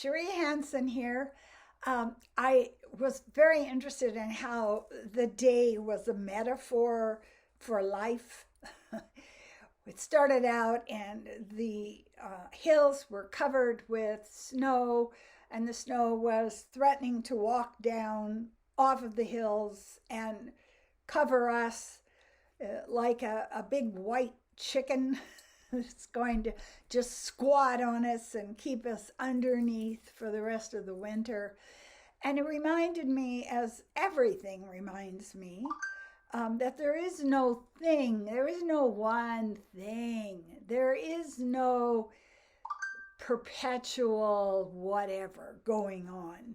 Cherie Hanson here. I was very interested in how the day was a metaphor for life. It started out, and the hills were covered with snow, and the snow was threatening to walk down off of the hills and cover us like a big white chicken. It's going to just squat on us and keep us underneath for the rest of the winter. And it reminded me, as everything reminds me, that there is no thing, there is no one thing, there is no perpetual whatever going on.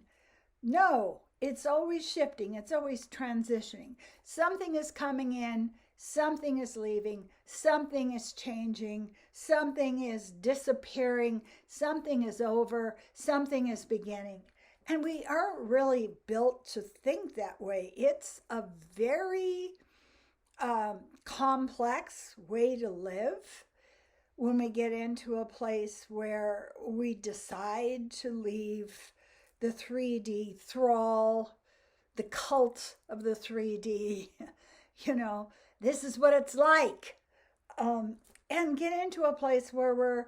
No, it's always shifting, it's always transitioning. Something is coming in, something is leaving, something is changing, something is disappearing, something is over, something is beginning. And we aren't really built to think that way. It's a very complex way to live when we get into a place where we decide to leave the 3D thrall, the cult of the 3D. You know, this is what it's like. And get into a place where we're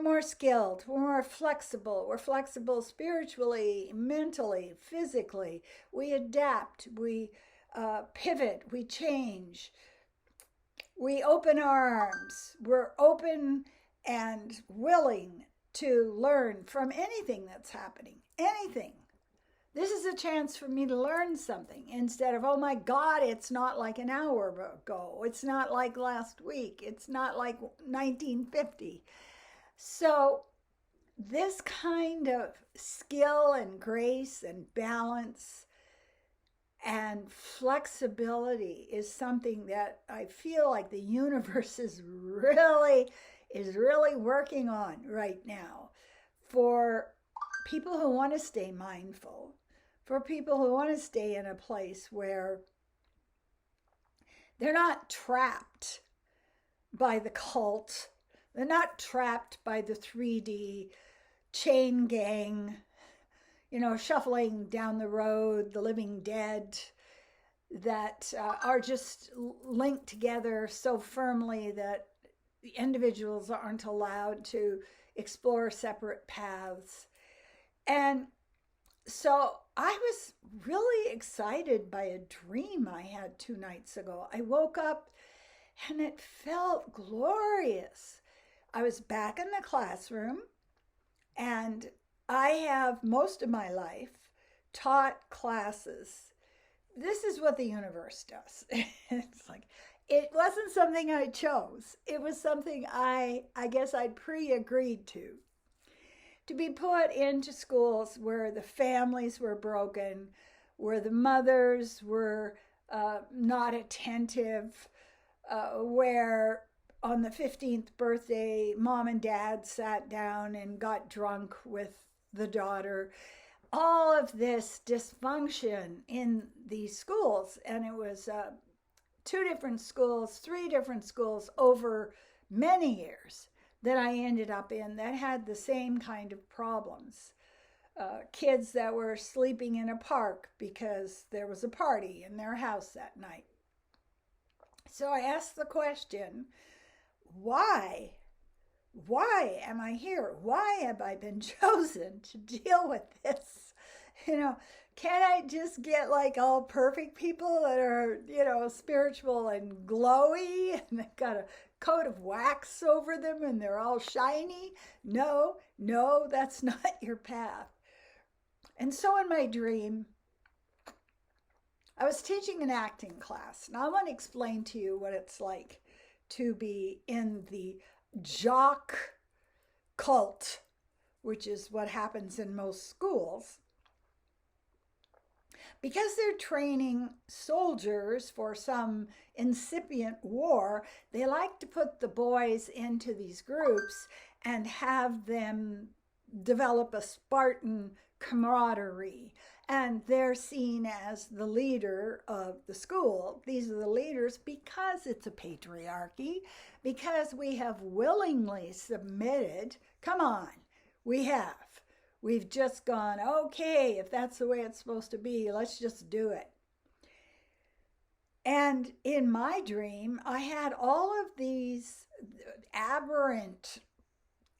more skilled, we're more flexible. We're flexible spiritually, mentally, physically. We adapt, we pivot, we change. We open our arms. We're open and willing to learn from anything that's happening, anything. This is a chance for me to learn something instead of, oh my God, it's not like an hour ago. It's not like last week. It's not like 1950. So this kind of skill and grace and balance and flexibility is something that I feel like the universe is really working on right now for people who want to stay mindful, for people who want to stay in a place where they're not trapped by the cult. They're not trapped by the 3D chain gang, shuffling down the road, the living dead that are just linked together so firmly that the individuals aren't allowed to explore separate paths. And so I was really excited by a dream I had 2 nights ago. I woke up and it felt glorious. I was back in the classroom, and I have most of my life taught classes. This is what the universe does. It's like, it wasn't something I chose. It was something I guess I'd pre-agreed to be put into schools where the families were broken, where the mothers were not attentive, where on the 15th birthday, mom and dad sat down and got drunk with the daughter. All of this dysfunction in these schools. And it was 3 different schools over many years that I ended up in that had the same kind of problems. Kids that were sleeping in a park because there was a party in their house that night. So I asked the question, why? Why am I here? Why have I been chosen to deal with this? Can't I just get like all perfect people that are, spiritual and glowy and they've got a coat of wax over them and they're all shiny? No, that's not your path. And so in my dream, I was teaching an acting class. Now I want to explain to you what it's like to be in the jock cult, which is what happens in most schools. Because they're training soldiers for some incipient war, they like to put the boys into these groups and have them develop a Spartan camaraderie. And they're seen as the leader of the school. These are the leaders because it's a patriarchy, because we have willingly submitted. Come on, we have. We've just gone, okay, if that's the way it's supposed to be, let's just do it. And in my dream, I had all of these aberrant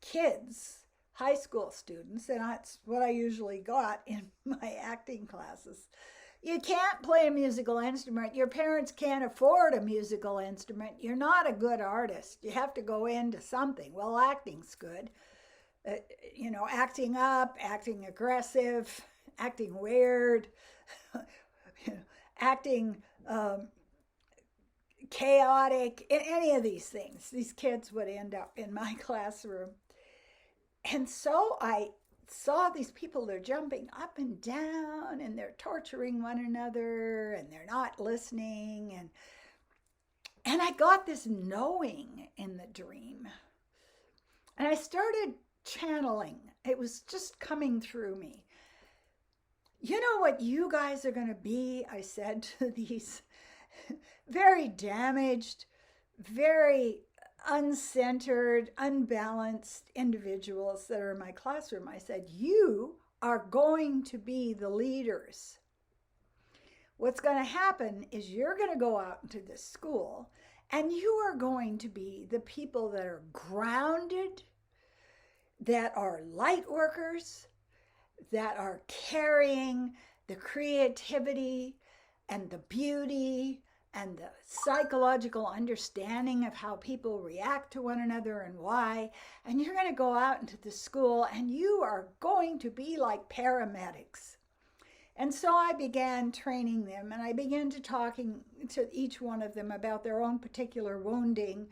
kids, high school students, and that's what I usually got in my acting classes. You can't play a musical instrument. Your parents can't afford a musical instrument. You're not a good artist. You have to go into something. Well, acting's good. Acting up, acting aggressive, acting weird, acting chaotic, any of these things. These kids would end up in my classroom. And so I saw these people, they're jumping up and down and they're torturing one another and they're not listening. And I got this knowing in the dream. And I started channeling. It was just coming through me. You know what you guys are going to be, I said to these very damaged, very uncentered, unbalanced individuals that are in my classroom. I said, you are going to be the leaders. What's going to happen is you're going to go out into this school and you are going to be the people that are grounded, that are light workers, that are carrying the creativity and the beauty and the psychological understanding of how people react to one another and why. And you're going to go out into the school and you are going to be like paramedics. And so I began training them, and I began to talking to each one of them about their own particular wounding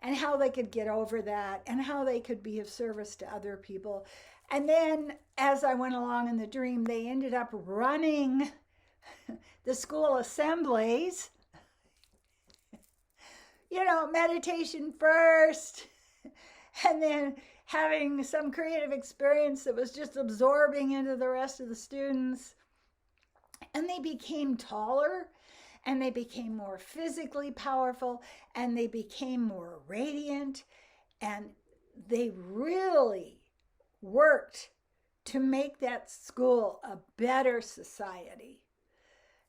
and how they could get over that and how they could be of service to other people. And then as I went along in the dream, they ended up running the school assemblies. Meditation first, and then having some creative experience that was just absorbing into the rest of the students. And they became taller, and they became more physically powerful, and they became more radiant, and they really worked to make that school a better society.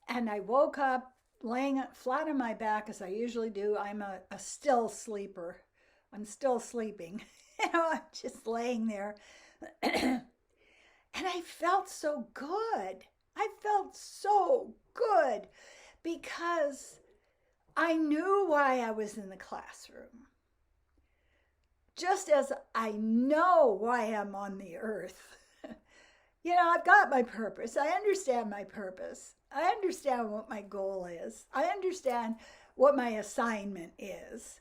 And I woke up laying flat on my back, as I usually do. I'm a still sleeper. I'm still sleeping. I'm just laying there. And I felt so good. I felt so good because I knew why I was in the classroom. Just as I know why I'm on the earth. I've got my purpose. I understand my purpose. I understand what my goal is. I understand what my assignment is.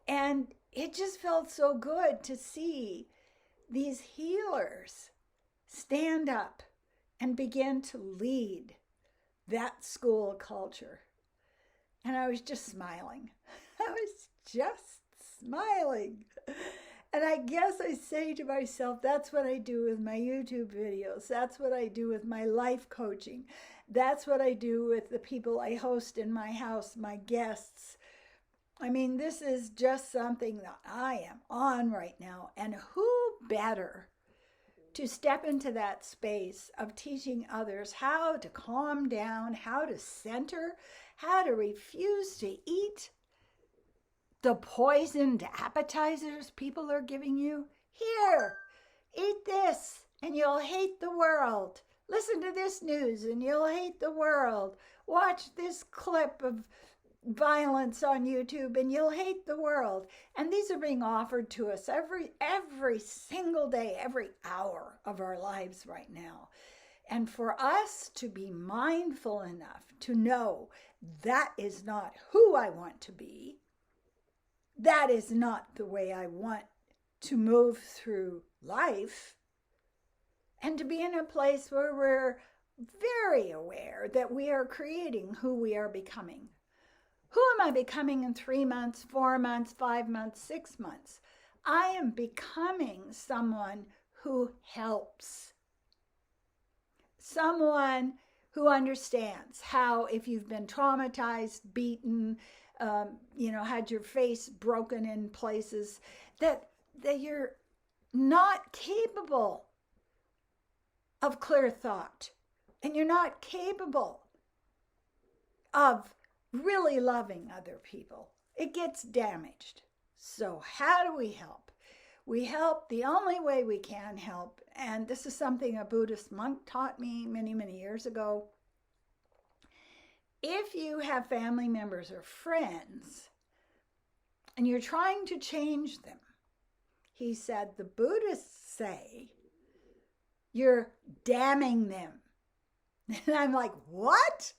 And it just felt so good to see these healers stand up and begin to lead that school culture. And I was just smiling. I was just smiling. And I guess I say to myself, that's what I do with my YouTube videos. That's what I do with my life coaching. That's what I do with the people I host in my house, my guests. I mean, this is just something that I am on right now. And who better to step into that space of teaching others how to calm down, how to center, how to refuse to eat the poisoned appetizers people are giving you? Here, eat this and you'll hate the world. Listen to this news and you'll hate the world. Watch this clip of violence on YouTube and you'll hate the world. And these are being offered to us every single day, every hour of our lives right now. And for us to be mindful enough to know that is not who I want to be, that is not the way I want to move through life, and to be in a place where we're very aware that we are creating who we are becoming. Who am I becoming in 3 months, 4 months, 5 months, 6 months? I am becoming someone who helps. Someone who understands how, if you've been traumatized, beaten, had your face broken in places, that you're not capable of clear thought, and you're not capable of really loving other people. It gets damaged. So how do we help? We help the only way we can help, and this is something a Buddhist monk taught me many, many years ago. If you have family members or friends and you're trying to change them, he said, the Buddhists say you're damning them. And I'm like, what?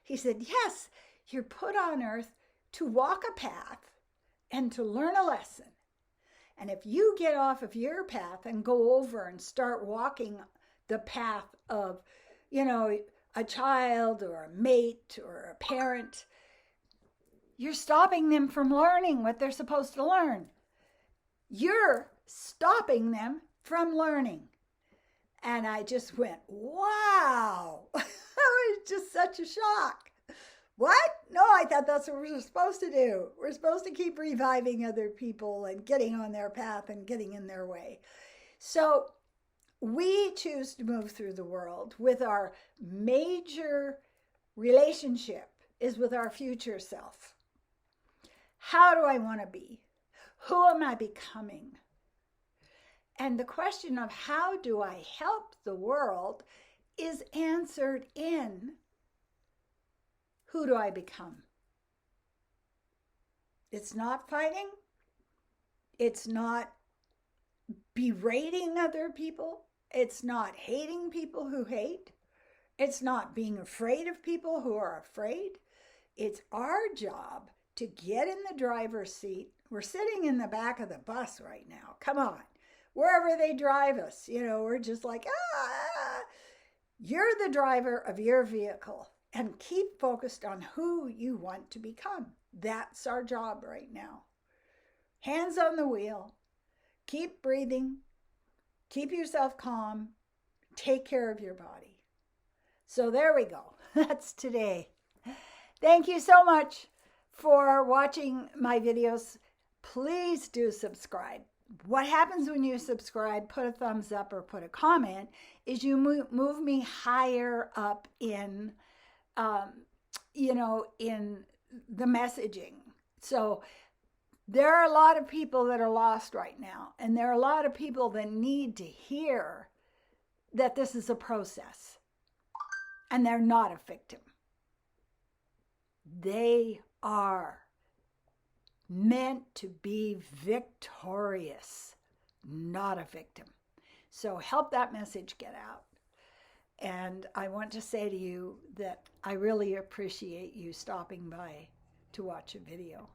He said, yes, you're put on earth to walk a path and to learn a lesson. And if you get off of your path and go over and start walking the path of, a child or a mate or a parent, you're stopping them from learning what they're supposed to learn. You're stopping them from learning. And I just went, wow. It was just such a shock. What? No, I thought that's what we're supposed to do. We're supposed to keep reviving other people and getting on their path and getting in their way. So we choose to move through the world with our major relationship is with our future self. How do I want to be? Who am I becoming? And the question of how do I help the world is answered in who do I become? It's not fighting. It's not berating other people. It's not hating people who hate. It's not being afraid of people who are afraid. It's our job to get in the driver's seat. We're sitting in the back of the bus right now. Come on. Wherever they drive us, we're just like, You're the driver of your vehicle, and keep focused on who you want to become. That's our job right now. Hands on the wheel. Keep breathing. Keep yourself calm. Take care of your body. So there we go. That's today. Thank you so much for watching my videos. Please do subscribe. What happens when you subscribe, put a thumbs up or put a comment, is you move me higher up in, in the messaging. So there are a lot of people that are lost right now, and there are a lot of people that need to hear that this is a process, and they're not a victim. They are meant to be victorious, not a victim. So help that message get out. And I want to say to you that I really appreciate you stopping by to watch a video.